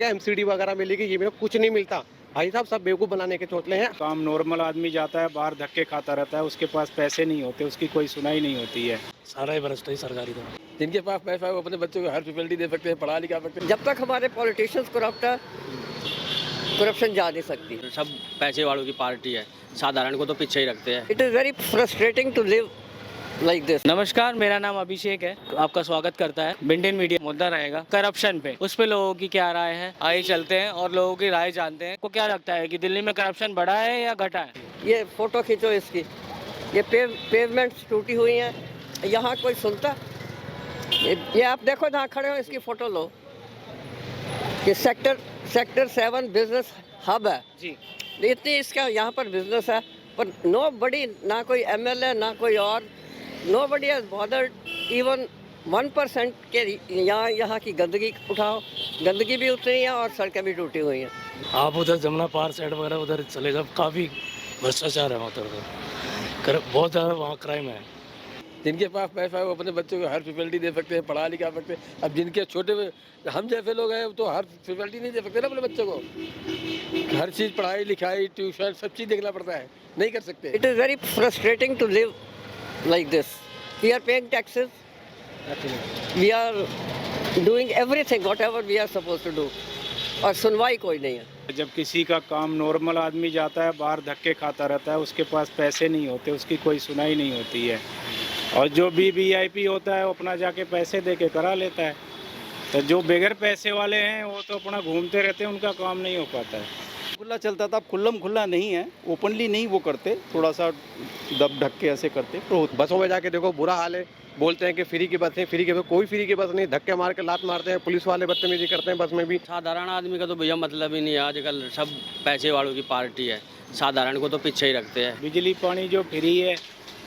MCD वगैरह मिलेगी, ये मेरे को कुछ नहीं मिलता। भाई साहब सब बेवकूफ़ बनाने के चौतले हैं। काम नॉर्मल आदमी जाता है बाहर धक्के खाता रहता है, उसके पास पैसे नहीं होते, उसकी कोई सुनाई नहीं होती है। सारा ही भ्रष्ट है सरकारी तो। जिनके पास पैसा है वो अपने बच्चों को हर फैसिलिटी दे सकते हैं, पढ़ा लिखा सकते हैं। जब तक हमारे पॉलिटिशियंस करप्ट है, करप्शन जा नहीं सकती। सब पैसे वालों की पार्टी है, साधारण को तो पीछे ही रखते हैं। It is very frustrating to live like this. नमस्कार, मेरा नाम अभिषेक है, आपका स्वागत करता है। बिंडियन मीडिया मुद्दा रहेगा करप्शन पे, उस पे लोगों की क्या राय है, आइए चलते हैं और लोगों की राय जानते हैं। को क्या लगता है कि दिल्ली में करप्शन बढ़ा है या घटा है? ये फोटो खींचो इसकी, ये पेवमेंट्स टूटी हुई हैं, यहाँ कोई सुनता? ये आप देखो जहाँ खड़े हो, इसकी फोटो लो। ये सेक्टर 7 बिजनेस हब है जी। इतनी इसका यहाँ पर बिजनेस है, पर नो बडी, ना कोई MLA ना कोई और, nobody has bothered even 1% के यहाँ की गंदगी उठाओ। गंदगी भी उतनी है और सड़कें भी टूटी हुई हैं। आप उधर जमुना पार साइड वगैरह उधर चले जाओ, काफ़ी भ्रष्टाचार है वहाँ उधर, बहुत ज़्यादा वहाँ क्राइम है। जिनके पास पैसा है वो अपने बच्चों को हर फैसिलिटी दे सकते हैं, पढ़ा लिखा सकते हैं। अब जिनके छोटे हम जैसे लोग हैं तो हर फैसिलिटी नहीं दे सकते ना अपने बच्चों को। हर चीज़ पढ़ाई लिखाई ट्यूशन सब चीज़ देखना पड़ता है, नहीं कर सकते। It is very frustrating to live like this. We are paying taxes. We are doing everything whatever we are supposed to do. और सुनवाई कोई नहीं है। जब किसी का काम नॉर्मल आदमी जाता है बाहर धक्के खाता रहता है, उसके पास पैसे नहीं होते, उसकी कोई सुनाई नहीं होती है। और जो भी VIP होता है वो अपना जाके पैसे दे के करा लेता है। तो जो बगैर पैसे वाले हैं वो तो अपना घूमते रहते हैं, उनका काम नहीं हो पाता है। खुला चलता था, खुल्लम खुल्ला नहीं है, ओपनली नहीं वो करते, थोड़ा सा दब ढक के ऐसे करते। बसों में जाके देखो बुरा हाल है, बोलते हैं कि फ्री की बस है, फ्री की बस, कोई फ्री की बस नहीं, धक्के मार के लात मारते हैं, पुलिस वाले बदतमीजी करते हैं बस में भी। साधारण आदमी का तो भैया मतलब ही नहीं है, आजकल सब पैसे वालों की पार्टी है, साधारण को तो पीछे ही रखते हैं। बिजली पानी जो फ्री है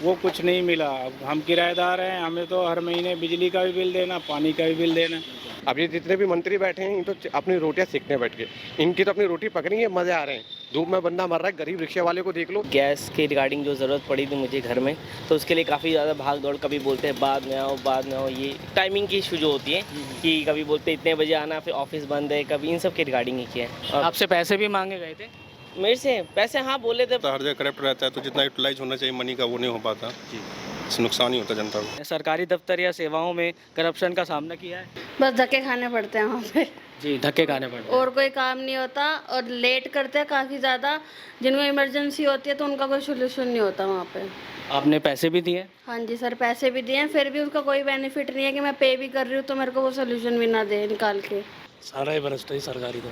वो कुछ नहीं मिला। अब हम किराएदार हैं, हमें तो हर महीने बिजली का भी बिल देना, पानी का भी बिल देना। अब ये जितने भी मंत्री बैठे हैं इन तो अपनी रोटियां सेकने बैठ के, इनकी तो अपनी रोटी पकनी है, मजे आ रहे हैं। धूप में बंदा मर रहा है, गरीब रिक्शे वाले को देख लो। गैस के रिगार्डिंग जो ज़रूरत पड़ी थी मुझे घर में, तो उसके लिए काफ़ी ज़्यादा भाग दौड़, कभी बोलते हैं बाद में आओ, ये टाइमिंग की इशू जो होती है कि कभी बोलते हैं इतने बजे आना, फिर ऑफिस बंद है, कभी इन सब के रिगार्डिंग ही किया है। और आपसे पैसे भी मांगे गए थे? मेरे से पैसे हाँ बोले थे। तो हर जगह करप्ट रहता है, तो जितना यूटिलाइज होना चाहिए मनी का वो नहीं हो पाता जी, इससे नुकसान ही होता जनता को। सरकारी दफ्तर या सेवाओं में करप्शन का सामना किया है? बस धक्के खाने पड़ते हैं वहाँ पे। जी, धक्के खाने पड़ते हैं और कोई काम नहीं होता और लेट करते हैं काफ़ी ज़्यादा। जिनको इमरजेंसी होती है तो उनका कोई सोल्यूशन नहीं होता वहाँ पे। आपने पैसे भी दिए? हाँ जी सर, पैसे भी दिए हैं, फिर भी उसका कोई बेनिफिट नहीं है कि मैं पे भी कर रही हूँ तो मेरे को वो सोल्यूशन भी ना दे निकाल के। सारा ही भ्रष्ट है सरकारी तो,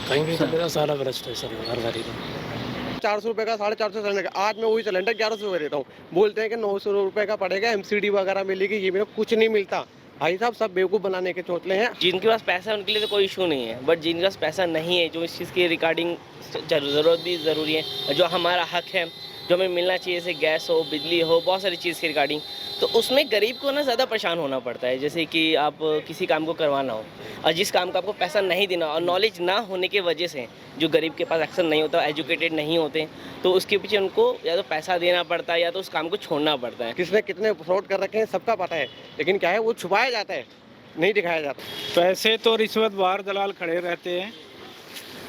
कहीं भी चलेगा सारा भ्रष्ट है सरकारी तो। 400 रुपये का 450 सिलेंडर, आज मैं वही सिलेंडर 1100 रुपये देता हूँ, बोलते हैं कि 900 रुपये का पड़ेगा, MCD वगैरह मिलेगी, ये मेरे को कुछ नहीं मिलता। भाई साहब सब बेवकूफ़ बनाने के चौतले हैं। जिनके पास पैसा है उनके लिए तो कोई इशू नहीं है, बट जिनके पास पैसा नहीं है, जो इस चीज़ की रिगार्डिंग ज़रूरत भी ज़रूरी है, जो हमारा हक है, जो हमें मिलना चाहिए, जैसे गैस हो, बिजली हो, बहुत सारी चीज़ की रिगार्डिंग, तो उसमें गरीब को ना ज़्यादा परेशान होना पड़ता है। जैसे कि आप किसी काम को करवाना हो और जिस काम का आपको पैसा नहीं देना और नॉलेज ना होने की वजह से जो गरीब के पास अक्सर नहीं होता, एजुकेटेड नहीं होते, तो उसके पीछे उनको या तो पैसा देना पड़ता है या तो उस काम को छोड़ना पड़ता है। किसने कितने फ्रॉड कर रखे हैं सबका पता है, लेकिन क्या है वो छुपाया जाता है, नहीं दिखाया जाता। पैसे तो रिश्वत बाहर दलाल खड़े रहते हैं,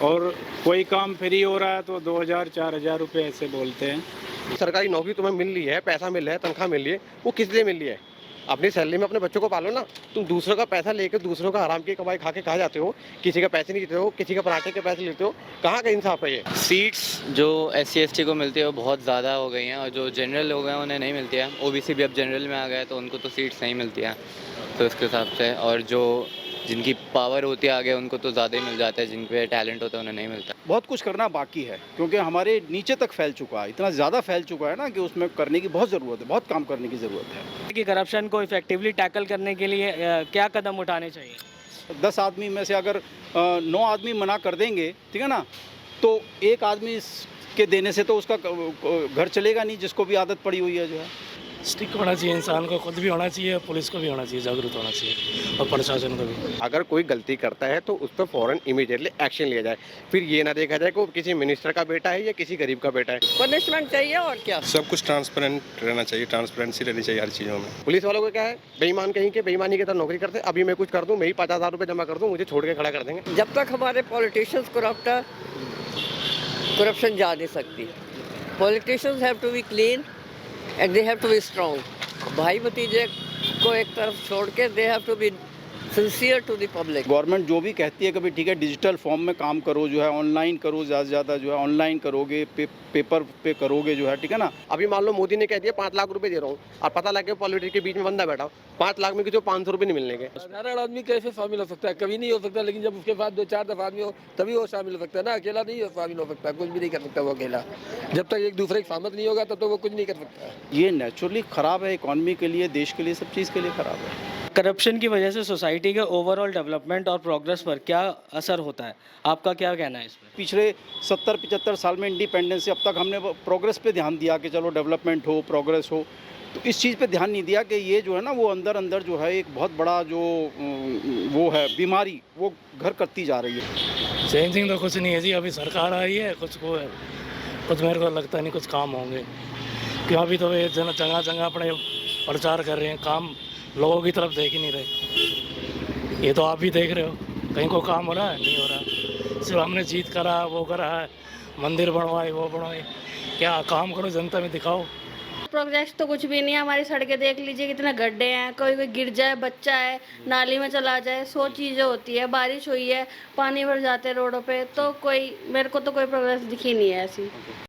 और कोई काम फ्री हो रहा है तो 2000-4000 रुपये ऐसे बोलते हैं। सरकारी नौकरी तुम्हें मिल रही है, पैसा मिल रहा है, तनख्वाह मिल रही है, वो किस लिए मिल रही है? अपनी सैलरी में अपने बच्चों को पालो ना। तुम दूसरों का पैसा लेकर दूसरों का हराम की कमाई खा के कहा जाते हो, किसी का पैसे नहीं देते हो, किसी का पराठे के पैसे लेते हो, कहाँ का इंसाफ है ये? सीट्स जो SC ST को मिलती है वो बहुत ज़्यादा हो गई हैं, और जो जनरल लोग हैं उन्हें नहीं मिलती है। OBC भी अब जनरल में आ गया है तो उनको तो सीट्स नहीं मिलती हैं, तो इसके हिसाब से। और जो जिनकी पावर होती है आगे उनको तो ज़्यादा ही मिल जाता है, जिनके टैलेंट होता है उन्हें नहीं मिलता। बहुत कुछ करना बाकी है, क्योंकि हमारे नीचे तक फैल चुका है, इतना ज़्यादा फैल चुका है ना कि उसमें करने की बहुत ज़रूरत है, बहुत काम करने की ज़रूरत है। कि करप्शन को इफेक्टिवली टैकल करने के लिए क्या कदम उठाने चाहिए? 10 आदमी में से अगर 9 आदमी मना कर देंगे, ठीक है ना, तो एक आदमी के देने से तो उसका घर चलेगा नहीं, जिसको भी आदत पड़ी हुई है जो है। स्टिक होना चाहिए, इंसान को खुद भी होना चाहिए, पुलिस को भी होना चाहिए, जागरूक होना चाहिए और प्रशासन को भी। अगर कोई गलती करता है तो उस पर फौरन इमीडिएटली एक्शन लिया जाए, फिर ये ना देखा जाए कि वो किसी मिनिस्टर का बेटा है या किसी गरीब का बेटा है। पनिशमेंट चाहिए और क्या। सब कुछ ट्रांसपेरेंट रहना चाहिए, ट्रांसपेरेंसी रहनी चाहिए हर चीज़ों में। पुलिस वालों को क्या है, बेईमान कहीं के बेईमानी की तरह नौकरी करते हैं। अभी मैं कुछ कर दूं, मैं ही 50,000 रुपये जमा कर दूं, मुझे छोड़ के खड़ा कर देंगे। जब तक हमारे पॉलिटिशियंस करप्ट है, करप्शन जा नहीं सकती। Politicians have to be clean and they have to be strong. भाई भतीजे को एक तरफ छोड़ के they have to be sincere to the public. Government जो भी कहती है कि भाई ठीक है डिजिटल फॉर्म में काम करो, जो है ऑनलाइन करो, ज़्यादा से ज़्यादा जो है ऑनलाइन करोगे, पेपर पे करोगे, जो है ठीक है ना। अभी मान लो मोदी ने कह दिया 5 लाख रुपए दे रहा हूँ, और पता लग गया पॉलिटिक्स के बीच में बंदा बैठा, 5 लाख में किसी को 500 रुपये नहीं मिलने के। साधारण आदमी कैसे शामिल हो सकता है? कभी नहीं हो सकता, लेकिन जब उसके बाद 2-4 दफा आदमी हो तभी वो शामिल हो सकता है ना। अकेला नहीं शामिल हो सकता, कुछ भी नहीं कर सकता वो अकेला। जब तक एक दूसरे की सहमत नहीं होगा तब तो वो कुछ नहीं कर सकता। ये नेचुरली ख़राब है, इकॉनमी के लिए, देश के लिए, सब चीज़ के लिए ख़राब है। करप्शन की वजह से सोसाइटी के ओवरऑल डेवलपमेंट और प्रोग्रेस पर क्या असर होता है, आपका क्या कहना है इस पर? पिछले 70-75 साल में इंडिपेंडेंस से अब तक हमने प्रोग्रेस पे ध्यान दिया कि चलो डेवलपमेंट हो, प्रोग्रेस हो, तो इस चीज़ पे ध्यान नहीं दिया कि ये जो है ना वो अंदर अंदर जो है एक बहुत बड़ा जो वो है बीमारी, वो घर करती जा रही है। चेंजिंग तो कुछ नहीं है जी, अभी सरकार आई है, कुछ मेरे को लगता नहीं कुछ काम होंगे, क्यों अभी तो ये जगह जगह अपने प्रचार कर रहे हैं, काम लोगों की तरफ देख ही नहीं रहे। ये तो आप भी देख रहे हो, कहीं को काम हो रहा है? नहीं हो रहा। सिर्फ हमने जीत करा, वो करा है, मंदिर बनवाए, वो बनवाए, क्या काम करो, जनता में दिखाओ। प्रोग्रेस तो कुछ भी नहीं है। हमारी सड़कें देख लीजिए कितने गड्ढे हैं, कोई गिर जाए, बच्चा है नाली में चला जाए, 100 चीज़ें होती है। बारिश हुई है, पानी भर जाते हैं रोडों पे, तो मेरे को तो कोई प्रोग्रेस दिखी नहीं है ऐसी।